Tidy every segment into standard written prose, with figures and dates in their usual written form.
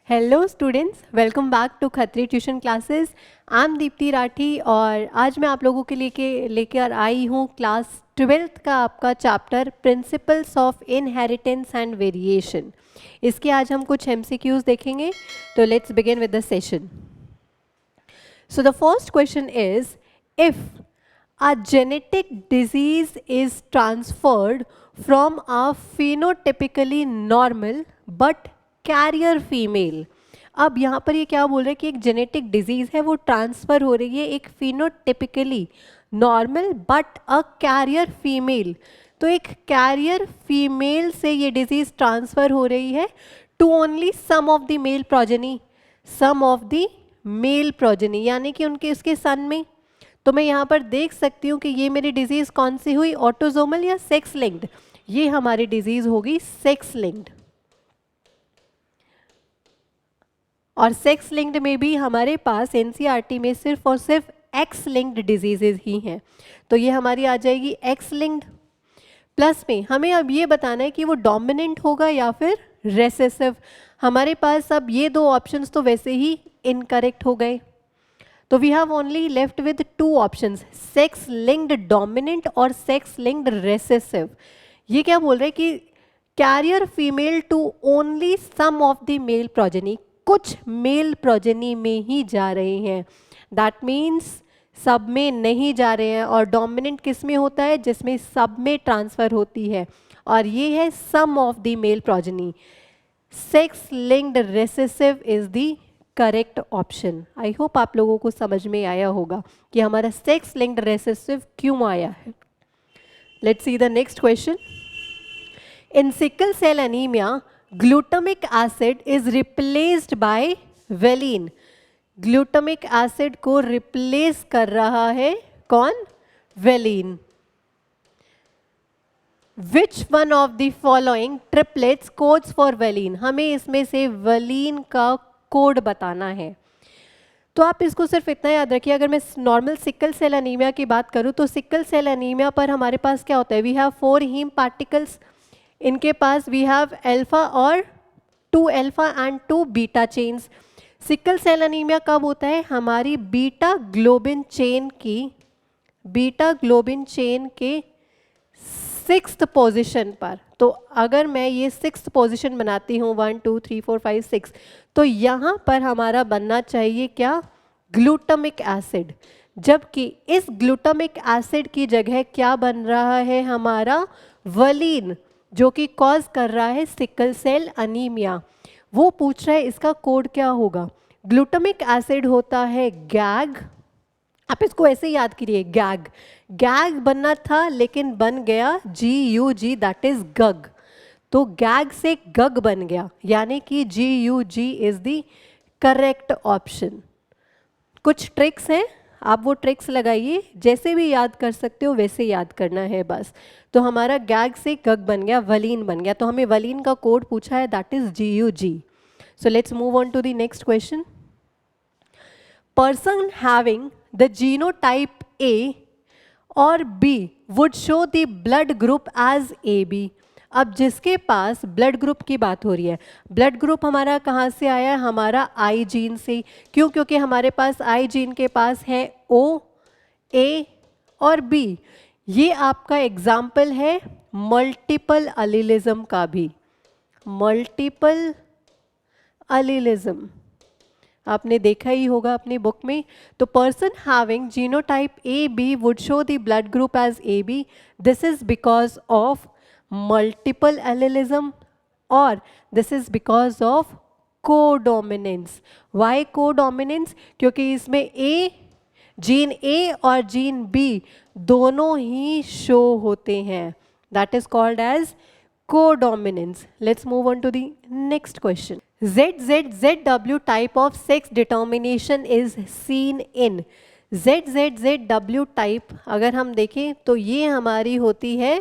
Hello students, welcome back to Khatri tuition classes. I am Deepti Rathi और आज मैं आप लोगों के लिए लेकर आई हूँ क्लास 12th का आपका chapter principles of inheritance and variation. इसके आज हम कुछ एमसीक्यूज देखेंगे, तो let's begin with the session. So the first question is, if a genetic disease is transferred from a phenotypically normal but carrier female। अब यहाँ पर ये क्या बोल रहे हैं कि एक जेनेटिक डिजीज है, वो ट्रांसफर हो रही है एक phenotypically normal but a carrier female. तो एक कैरियर फीमेल से ये डिजीज ट्रांसफर हो रही है to only some of the male progeny, some of the male progeny, यानी कि उनके उसके सन में। तो मैं यहाँ पर देख सकती हूँ कि ये मेरी डिजीज कौन सी हुई, ऑटोजोमल या सेक्स लिंक्ड। ये हमारी डिजीज होगी सेक्स लिंक्ड, और सेक्स लिंक्ड में भी हमारे पास एनसीईआरटी में सिर्फ और सिर्फ एक्स लिंक्ड डिजीजेज ही हैं। तो ये हमारी आ जाएगी एक्स लिंक्ड। प्लस में हमें अब ये बताना है कि वो डोमिनेंट होगा या फिर रेसेसिव। हमारे पास अब ये दो ऑप्शंस तो वैसे ही इनकरेक्ट हो गए, तो we have only left with two options, sex linked dominant और सेक्स लिंक्ड रेसेसिव। ये क्या बोल रहे हैं कि carrier female to only some of the male progeny, कुछ मेल प्रोजेनी में ही जा रहे हैं। दैट मीन्स सब में नहीं जा रहे हैं। और डोमिनेंट किस में होता है, जिसमें सब में ट्रांसफर होती है, और ये है some of the male progeny. Sex linked recessive is the correct option. I hope आप लोगों को समझ में आया होगा कि हमारा सेक्स लिंक्ड रेसेसिव क्यों आया है। Let's see the next question. In sickle cell anaemia glutamic acid is replaced by valine. Glutamic acid को रिप्लेस कर रहा है कौन, valine. Which one of the following triplets codes for valine. हमें इसमें से वेलिन का कोड बताना है। तो आप इसको सिर्फ इतना याद रखिए, अगर मैं नॉर्मल सिकल सेल एनीमिया की बात करूं तो सिकल सेल एनीमिया पर हमारे पास क्या होता है, वी हैव 4 हीम पार्टिकल्स। इनके पास वी हैव अल्फा और 2 alpha and 2 beta chains. Sickle cell anaemia कब होता है, हमारी बीटा ग्लोबिन चेन के 6th पोजिशन पर। तो अगर मैं ये 6th पोजिशन बनाती हूँ 1 2 3 4 5 6, तो यहाँ पर हमारा बनना चाहिए क्या, ग्लूटामिक एसिड। जबकि इस ग्लूटामिक एसिड की जगह क्या बन रहा है, हमारा वलीन, जो कि कॉज कर रहा है सिकल सेल अनीमिया। वो पूछ रहा है इसका कोड क्या होगा। ग्लूटामिक एसिड होता है गैग। आप इसको ऐसे याद करिए, गैग बनना था लेकिन बन गया GUG, दैट इज गग। तो गैग से गग बन गया, यानी कि GUG is the correct option. कुछ ट्रिक्स हैं, आप वो ट्रिक्स लगाइए, जैसे भी याद कर सकते हो वैसे याद करना है बस। तो हमारा गैग से गग बन गया, वलीन बन गया। तो हमें वलीन का कोड पूछा है, that is GUG। So let's move on to the next question. Person having the genotype A और B would show the blood group as AB। अब जिसके पास ब्लड ग्रुप की बात हो रही है, ब्लड ग्रुप हमारा कहाँ से आया है, हमारा I जीन से। क्यों, क्योंकि हमारे पास I जीन के पास है O, A और B। ये आपका एग्जाम्पल है मल्टीपल अलीलिज्म का भी, मल्टीपल अलीलिज्म आपने देखा ही होगा अपनी बुक में। तो person having genotype AB would show the blood group as AB। This is because of multiple allelism और this is because of codominance. Why codominance, क्योंकि इसमें जीन A और जीन B दोनों ही शो होते हैं, that is called as codominance. Let's move on to the next question. ZZZW type of sex determination is seen in। ZZZW type अगर हम देखें तो ये हमारी होती है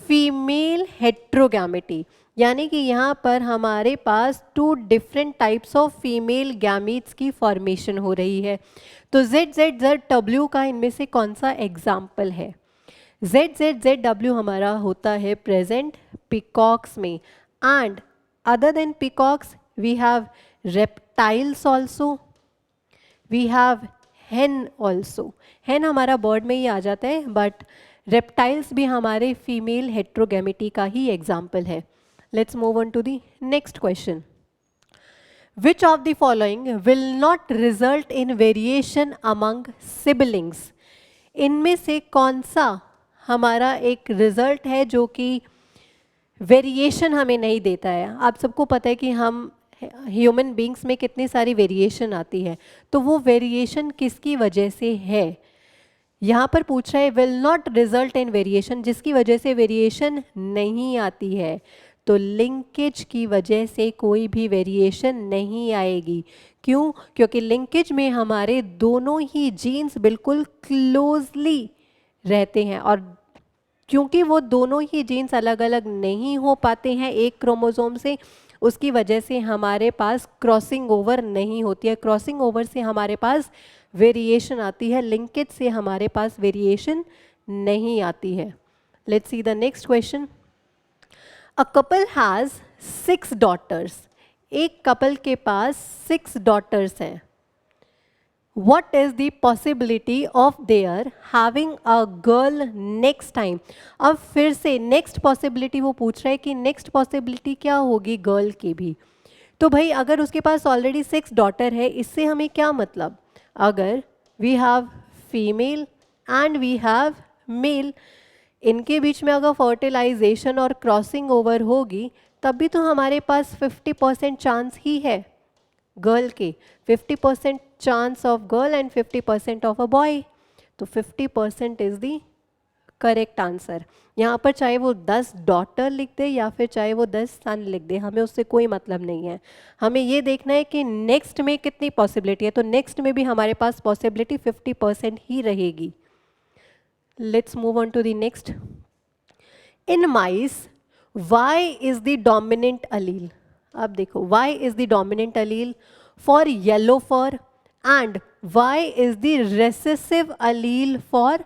फीमेल हेट्रोगैमेटी, यानी कि यहाँ पर हमारे पास 2 different types of female gametes की फॉर्मेशन हो रही है। तो ZZZW का इनमें से कौन सा एग्जाम्पल है, ZZZW हमारा होता है प्रेजेंट पिकॉक्स में, and other than peacocks we have reptiles also, we have hen also. hen हमारा बर्ड में ही आ जाता है, बट रेप्टाइल्स भी हमारे फीमेल हेट्रोगैमेटी का ही एग्जाम्पल है. Let's move on to the next question. Which of the following will not result in variation among siblings? इनमें से कौन सा हमारा एक रिजल्ट है जो कि वेरिएशन हमें नहीं देता है? आप सबको पता है कि हम ह्यूमन बींग्स में कितनी सारी वेरिएशन आती है, तो वो वेरिएशन किसकी वजह से है? यहाँ पर पूछ रहा है will not result in variation, जिसकी वजह से वेरिएशन नहीं आती है. तो लिंकेज की वजह से कोई भी वेरिएशन नहीं आएगी. क्यों? क्योंकि लिंकेज में हमारे दोनों ही जीन्स बिल्कुल क्लोजली रहते हैं, और क्योंकि वो दोनों ही जीन्स अलग अलग नहीं हो पाते हैं एक क्रोमोसोम से, उसकी वजह से हमारे पास क्रॉसिंग ओवर नहीं होती है. क्रॉसिंग ओवर से हमारे पास वेरिएशन आती है, लिंकेज से हमारे पास वेरिएशन नहीं आती है. Let's see the next question. A couple has 6 daughters. एक कपल के पास 6 daughters हैं. What is the possibility of their having a girl next time? अब फिर से नेक्स्ट पॉसिबिलिटी वो पूछ रहा है कि नेक्स्ट पॉसिबिलिटी क्या होगी गर्ल की भी. तो भाई अगर उसके पास ऑलरेडी 6 डॉटर है, इससे हमें क्या मतलब? अगर we have female and we have male, इनके बीच में अगर फर्टिलाइजेशन और क्रॉसिंग ओवर होगी, तब भी तो हमारे पास 50% चांस ही है गर्ल के. 50% chance of girl and 50% of a boy. तो 50% इज द करेक्ट आंसर. यहाँ पर चाहे वो 10 डॉटर लिख दे या फिर चाहे वो 10 सन लिख दे, हमें उससे कोई मतलब नहीं है. हमें ये देखना है कि नेक्स्ट में कितनी पॉसिबिलिटी है. तो नेक्स्ट में भी हमारे पास पॉसिबिलिटी 50% ही रहेगी. Let's move on to the next. In mice Y is the dominant allele. अब देखो Y is the dominant allele for yellow fur and Y is the recessive allele for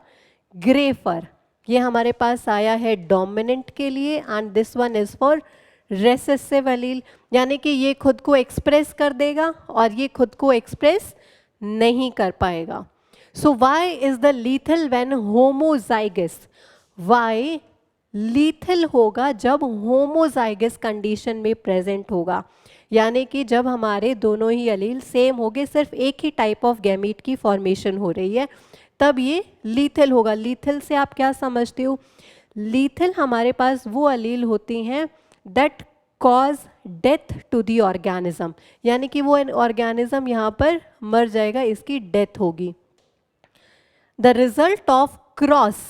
grey fur. ये हमारे पास आया है dominant के लिए and this one is for recessive allele, यानी कि ये खुद को एक्सप्रेस कर देगा और ये खुद को एक्सप्रेस नहीं कर पाएगा. So Y is the lethal when homozygous. Y lethal होगा जब होमोजाइगस कंडीशन में प्रेजेंट होगा, यानी कि जब हमारे दोनों ही अलील सेम होंगे, सिर्फ एक ही टाइप ऑफ गैमीट की फॉर्मेशन हो रही है, तब ये लीथल होगा. लीथल से आप क्या समझते हो? लीथल हमारे पास वो अलील होती हैं that cause death to the organism, यानी कि वो ऑर्गेनिज्म यहाँ पर मर जाएगा, इसकी डेथ होगी. The result of cross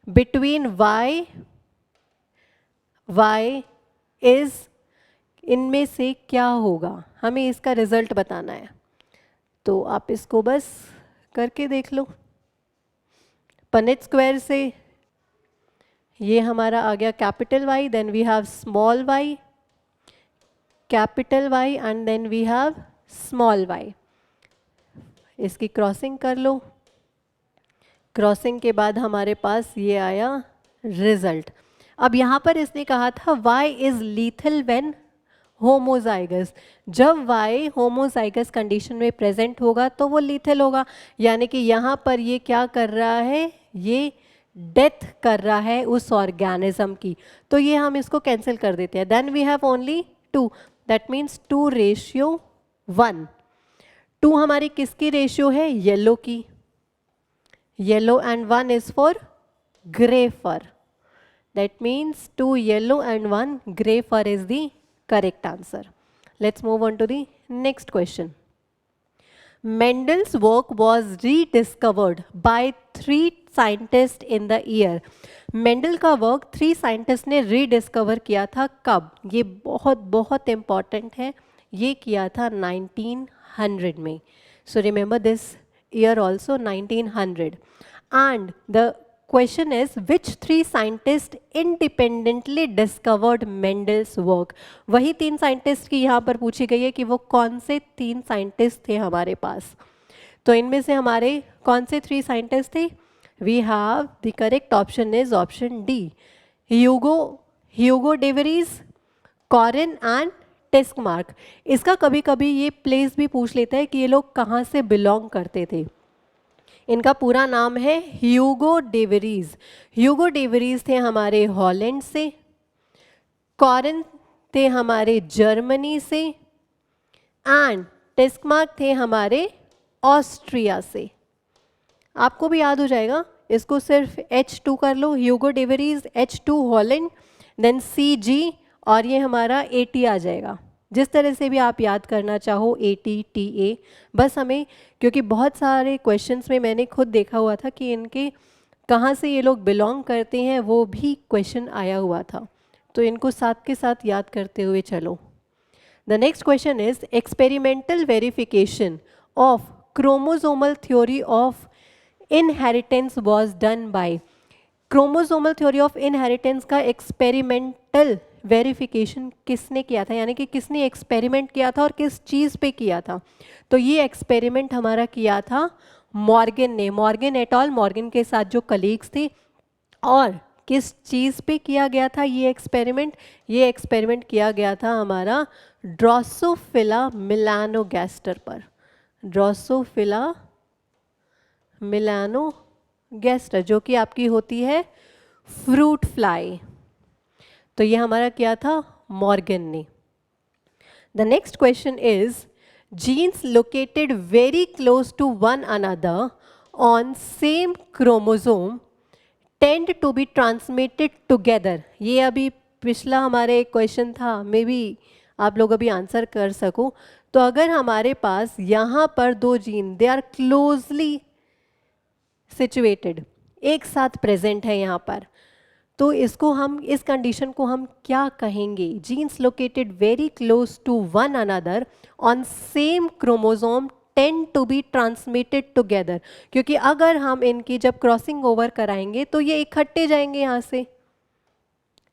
between Y is, इनमें से क्या होगा? हमें इसका रिजल्ट बताना है. तो आप इसको बस करके देख लो. पनेट स्क्वायर से ये हमारा आ गया capital Y, then we have small y, capital Y and then we have small y. इसकी क्रॉसिंग कर लो. क्रॉसिंग के बाद हमारे पास ये आया रिजल्ट. अब यहाँ पर इसने कहा था Y is lethal when homozygous. जब Y होमोजाइगस कंडीशन में प्रेजेंट होगा तो वो लीथल होगा, यानी कि यहाँ पर ये क्या कर रहा है? ये डेथ कर रहा है उस ऑर्गेनिज्म की. तो ये हम इसको कैंसिल कर देते हैं. Then we have only 2, that means 2:1. 2 हमारी किसकी रेशियो है? येलो की. Yellow and 1 is for grey fur. That means 2 yellow and 1 grey fur is the correct answer. Let's move on to the next question. Mendel's work was rediscovered by 3 scientists in the year. Mendel का work 3 scientist ने rediscover किया था. कब? ये बहुत बहुत important है. ये किया था 1900 में. So remember this year also, 1900. And the question is, which 3 scientists independently discovered Mendel's work? वही 3 साइंटिस्ट की यहाँ पर पूछी गई है कि वो कौन से 3 साइंटिस्ट थे हमारे पास. तो इनमें से हमारे कौन से 3 साइंटिस्ट थे? We have the correct option is option D. Hugo de Vries, Corin and Tschermak. इसका कभी कभी ये प्लेस भी पूछ लेता है कि ये लोग कहाँ से बिलोंग करते थे। इनका पूरा नाम है ह्यूगो डेवरीज। ह्यूगो डेवरीज थे हमारे हॉलैंड से, कॉरेन थे हमारे जर्मनी से, एंड टेस्कमार्क थे हमारे ऑस्ट्रिया से। आपको भी याद हो जाएगा, इसको सिर्फ H2 कर लो, ह्यूगो डेवरीज, H2 हॉलैंड, देन CG, और ये हमारा AT आ जाएगा। जिस तरह से भी आप याद करना चाहो, AT TA, बस हमें, क्योंकि बहुत सारे क्वेश्चंस में मैंने खुद देखा हुआ था कि इनके कहाँ से ये लोग बिलोंग करते हैं, वो भी क्वेश्चन आया हुआ था, तो इनको साथ के साथ याद करते हुए चलो। The next question is experimental verification of chromosomal theory of inheritance was done by। chromosomal theory of inheritance का experimental verification किसने किया था, यानी कि किसने एक्सपेरिमेंट किया था और किस चीज़ पे किया था? तो ये एक्सपेरिमेंट हमारा किया था मॉर्गन ने, मॉर्गन एट ऑल, मॉर्गन के साथ जो कलीग्स थे। और किस चीज़ पे किया गया था ये एक्सपेरिमेंट? ये एक्सपेरिमेंट किया गया था हमारा ड्रोसोफिला मेलानोगैस्टर पर। ड्रोसोफिला मेलानोगैस्टर जो कि आपकी होती है फ्रूट फ्लाई। तो ये हमारा क्या था? मॉर्गन ने। The next question is genes located very close to one another on same chromosome tend to be transmitted together. ये अभी पिछला हमारे एक क्वेश्चन था, मे बी आप लोग अभी आंसर कर सको। तो अगर हमारे पास यहाँ पर दो gene, they are closely situated, एक साथ प्रेजेंट है यहाँ पर, तो इसको हम, इस कंडीशन को हम क्या कहेंगे? Genes located very close to one another on same chromosome tend to be transmitted together. क्योंकि अगर हम इनकी जब क्रॉसिंग ओवर कराएंगे तो ये इकट्ठे जाएंगे यहाँ से,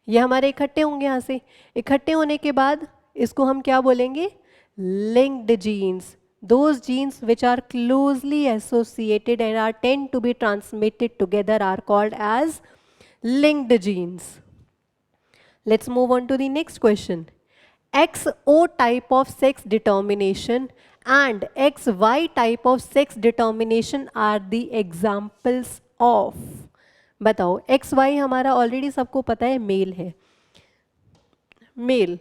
ये हमारे इकट्ठे होंगे यहाँ से। इकट्ठे होने के बाद इसको हम क्या बोलेंगे? Linked genes. Those genes which are closely associated and are tend to be transmitted together are called as linked genes. Let's move on to the next question. XO type of sex determination and XY type of sex determination are the examples of। बताओ, XY हमारा already सबको पता है male है, male.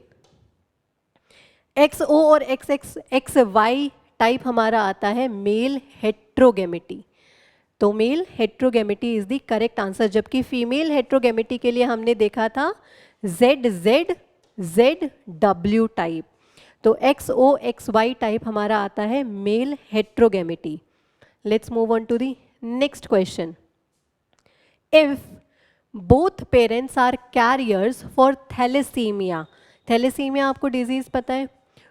XO और XY type हमारा आता है मेल हेट्रोगेमिटी। तो male heterogamety is the correct answer, जबकि फीमेल हेट्रोगेमिटी के लिए हमने देखा था ZW टाइप। तो XO XY टाइप हमारा आता है male heterogamety. Let's move on to the next question. If both parents are carriers for thalassaemia, thalassaemia आपको डिजीज पता है,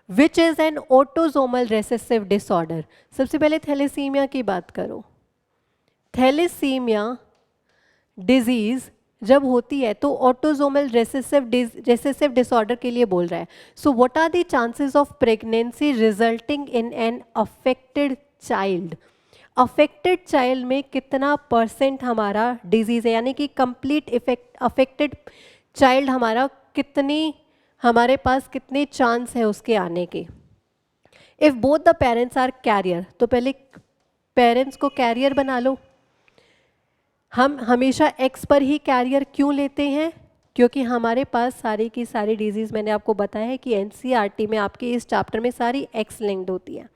which is an autosomal recessive disorder. सबसे पहले थैलेसीमिया की बात करो। थैलेसीमिया डिजीज जब होती है तो ऑटोसोमल रेसेसिव डिसऑर्डर के लिए बोल रहा है। So what are the chances of pregnancy resulting in an affected child? Affected child में कितना % हमारा डिजीज है, यानी कि कंप्लीट अफेक्टेड चाइल्ड हमारा कितनी, हमारे पास कितने चांस है उसके आने के? If both the parents are carrier, तो पहले पेरेंट्स को कैरियर बना लो। हम हमेशा एक्स पर ही कैरियर क्यों लेते हैं? क्योंकि हमारे पास सारी की सारी डिजीज, मैंने आपको बताया है कि NCERT में आपके इस चैप्टर में सारी एक्स लिंक्ड होती है,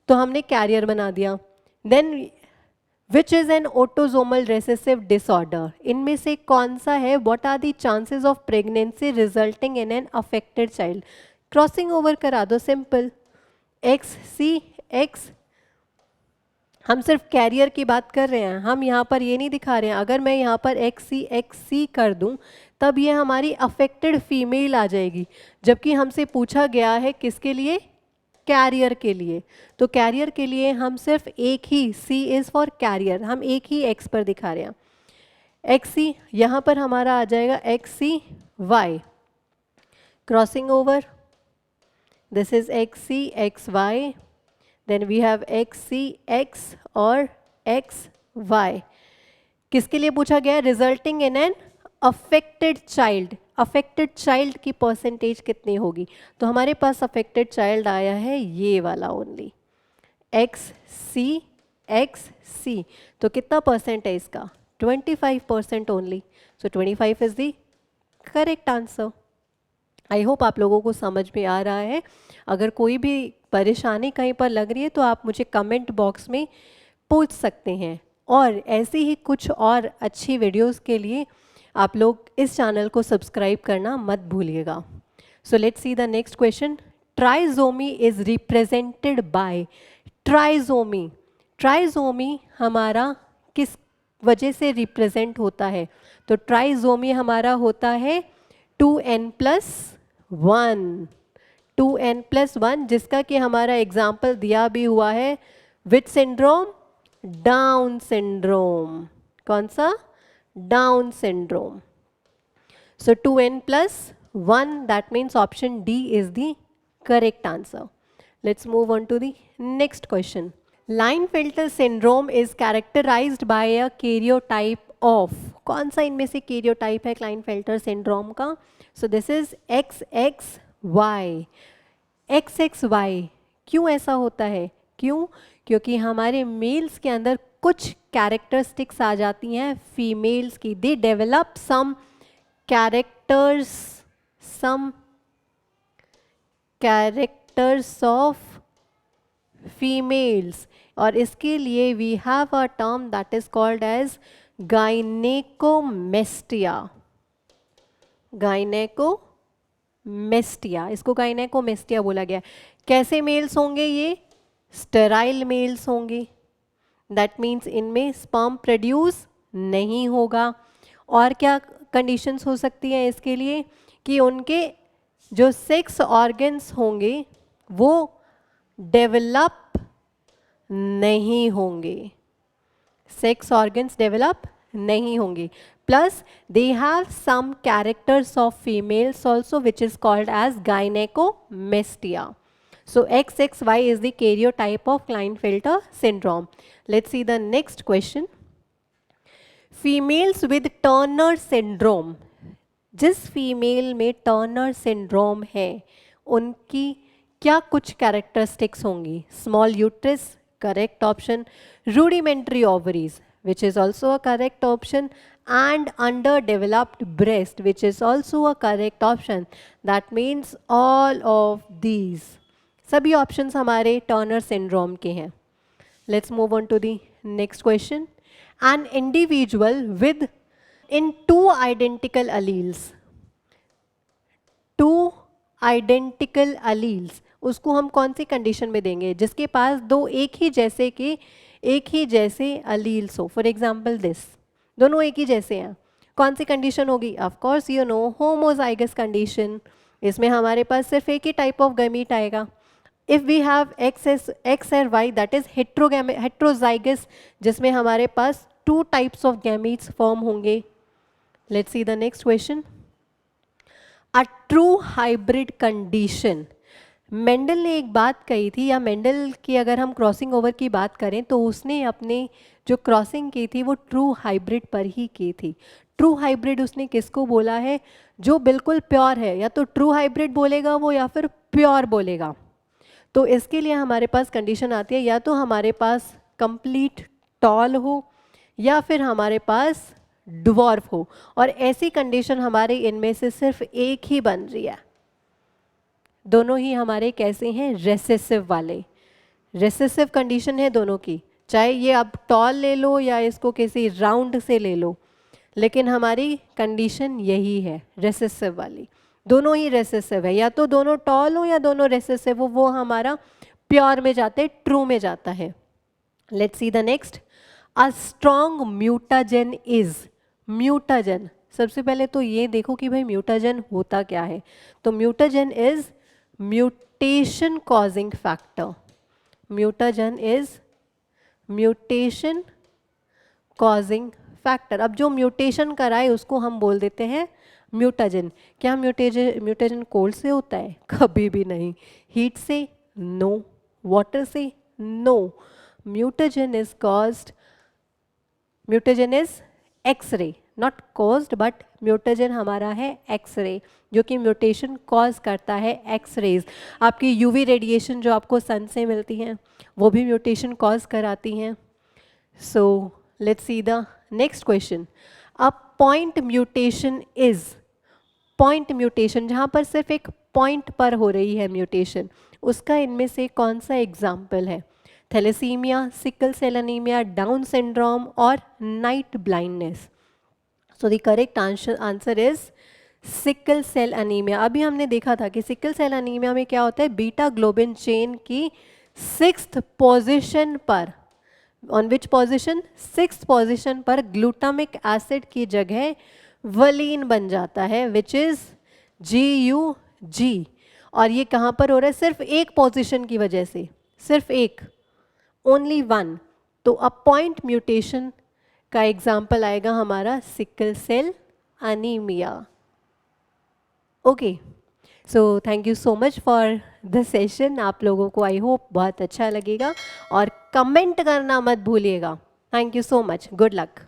तो हमने कैरियर बना दिया। Then which is an autosomal recessive disorder, इनमें से कौन सा है? What are the chances of pregnancy resulting in an affected child? Crossing over करा दो, सिंपल, XC हम सिर्फ कैरियर की बात कर रहे हैं, हम यहाँ पर ये नहीं दिखा रहे हैं। अगर मैं यहाँ पर XC कर दूँ तब ये हमारी अफेक्टेड फीमेल आ जाएगी, जबकि हमसे पूछा गया है किसके लिए? कैरियर के लिए। तो कैरियर के लिए हम सिर्फ एक ही, C इज फॉर कैरियर, हम एक ही X पर दिखा रहे हैं। XC यहाँ पर हमारा आ जाएगा XCY, crossing over, this is XCXY, then we have XCX और XY। किसके लिए पूछा गया? Resulting in an affected child. Affected child की परसेंटेज कितनी होगी? तो हमारे पास अफेक्टेड चाइल्ड आया है ये वाला ओनली, एक्स सी। तो कितना परसेंट है इसका? 25% only. So 25 is the correct answer. I hope आप लोगों को समझ में आ रहा है। अगर कोई भी परेशानी कहीं पर लग रही है तो आप मुझे कमेंट बॉक्स में पूछ सकते हैं। और ऐसी ही कुछ और अच्छी वीडियोस के लिए आप लोग इस चैनल को सब्सक्राइब करना मत भूलिएगा। So let's see the next question. Trisomy is represented by, trisomy, trisomy हमारा किस वजह से रिप्रेजेंट होता है? तो ट्राइजोमी हमारा होता है 2n+1, 2n+1, जिसका कि हमारा एग्जाम्पल दिया भी हुआ है। Which syndrome? Down syndrome. कौन सा? Down syndrome. So 2n+1, that means option D is the correct answer. Let's move on to the next question. Klinefelter syndrome is characterised by a karyotype of, कौन सा इनमें से karyotype है Klinefelter syndrome का? So this is XXY। XXY क्यों ऐसा होता है? क्यों? क्योंकि हमारे मेल्स के अंदर कुछ कैरेक्टरिस्टिक्स आ जाती हैं फीमेल्स की। They develop some characters, some characters of females, और इसके लिए we have a term that is called as gynaecomastia. Gynaecomastia, इसको गाइनेकोमेस्टिया बोला गया। कैसे मेल्स होंगे ये? स्टेराइल मेल्स होंगे। दैट मीन्स इनमें स्पर्म प्रोड्यूस नहीं होगा। और क्या कंडीशंस हो सकती हैं इसके लिए? कि उनके जो सेक्स ऑर्गन्स होंगे वो डेवलप नहीं होंगे, सेक्स ऑर्गन्स डेवलप नहीं होंगे। Plus they have some characters of females also which is called as gynaecomastia. So XXY is the karyotype of Klinefelter syndrome. Let's see the next question. Females with Turner syndrome, जिस female में Turner syndrome है उनकी क्या कुछ characteristics होंगी? Small uterus, correct option. Rudimentary ovaries, which is also a correct option. and underdeveloped breast, which is also a correct option. That means all of these, सभी options हमारे Turner syndrome के हैं। Let's move on to the next question. An individual with in 2 identical alleles, 2 identical alleles, उसको हम कौन सी condition में देंगे? जिसके पास दो एक ही जैसे अलील्स हो। फॉर एग्जाम्पल दिस, दोनों एक ही जैसे हैं, कौन सी कंडीशन होगी? Of course you know, homozygous condition. इसमें हमारे पास सिर्फ एक ही टाइप ऑफ गैमीट आएगा। इफ वी हैव एक्स और वाई, दैट इज हेट्रोजाइगस, जिसमें हमारे पास 2 टाइप्स ऑफ गैमीट्स फॉर्म होंगे। Let's see the next question. A true hybrid condition, Mendel ने एक बात कही थी, या मेंडल की अगर हम क्रॉसिंग ओवर की बात करें तो उसने अपने जो क्रॉसिंग की थी वो ट्रू हाइब्रिड पर ही की थी। ट्रू हाइब्रिड उसने किसको बोला है? जो बिल्कुल प्योर है, या तो ट्रू हाइब्रिड बोलेगा वो या फिर प्योर बोलेगा। तो इसके लिए हमारे पास कंडीशन आती है, या तो हमारे पास कंप्लीट टॉल हो या फिर हमारे पास ड्वार्फ हो, और ऐसी कंडीशन हमारे इनमें से सिर्फ एक ही बन रही है। दोनों ही हमारे कैसे हैं? रेसेसिव वाले। रेसेसिव कंडीशन है दोनों की, चाहे ये अब टॉल ले लो या इसको किसी राउंड से ले लो, लेकिन हमारी कंडीशन यही है, रेसेसिव वाली। दोनों ही रेसेसिव है, या तो दोनों टॉल हो या दोनों रेसेसिव हो, वो हमारा प्योर में जाते, ट्रू में जाता है। Let's see the next. A strong mutagen is, mutagen, सबसे पहले तो ये देखो कि भाई म्यूटाजन होता क्या है। तो mutagen is mutation causing factor, mutagen is mutation causing factor. अब जो म्यूटेशन कराए उसको हम बोल देते हैं म्यूटाजन। क्या म्यूटेजन कोल्ड से होता है? कभी भी नहीं। हीट से? नो। वाटर से? No. Mutagen is caused, mutagen is X-ray, not caused but mutagen हमारा है एक्सरे, जो कि म्यूटेशन कॉज करता है एक्सरेज। आपकी यूवी रेडिएशन जो आपको सन से मिलती हैं वो भी म्यूटेशन कॉज कराती हैं। So let's see the next question. A point mutation is, point mutation जहाँ पर सिर्फ एक पॉइंट पर हो रही है म्यूटेशन, उसका इनमें से कौन सा एग्जाम्पल है? Thalassaemia, sickle cell anaemia, Down syndrome और night blindness. So the correct answer is sickle cell anaemia. अभी हमने देखा था कि सिकल सेल एनीमिया में क्या होता है, बीटा ग्लोबिन चेन की 6th पोजीशन पर, on which position, 6th position पर ग्लूटामिक एसिड की जगह वलीन बन जाता है विच इज GUG। और ये कहाँ पर हो रहा है? सिर्फ एक पोजीशन की वजह से, सिर्फ एक, ओनली वन। तो अ पॉइंट म्यूटेशन का एग्जाम्पल आएगा हमारा sickle cell anaemia. Okay, so thank you so much for the session. आप लोगों को आई होप बहुत अच्छा लगेगा और कमेंट करना मत भूलिएगा। Thank you so much, good luck.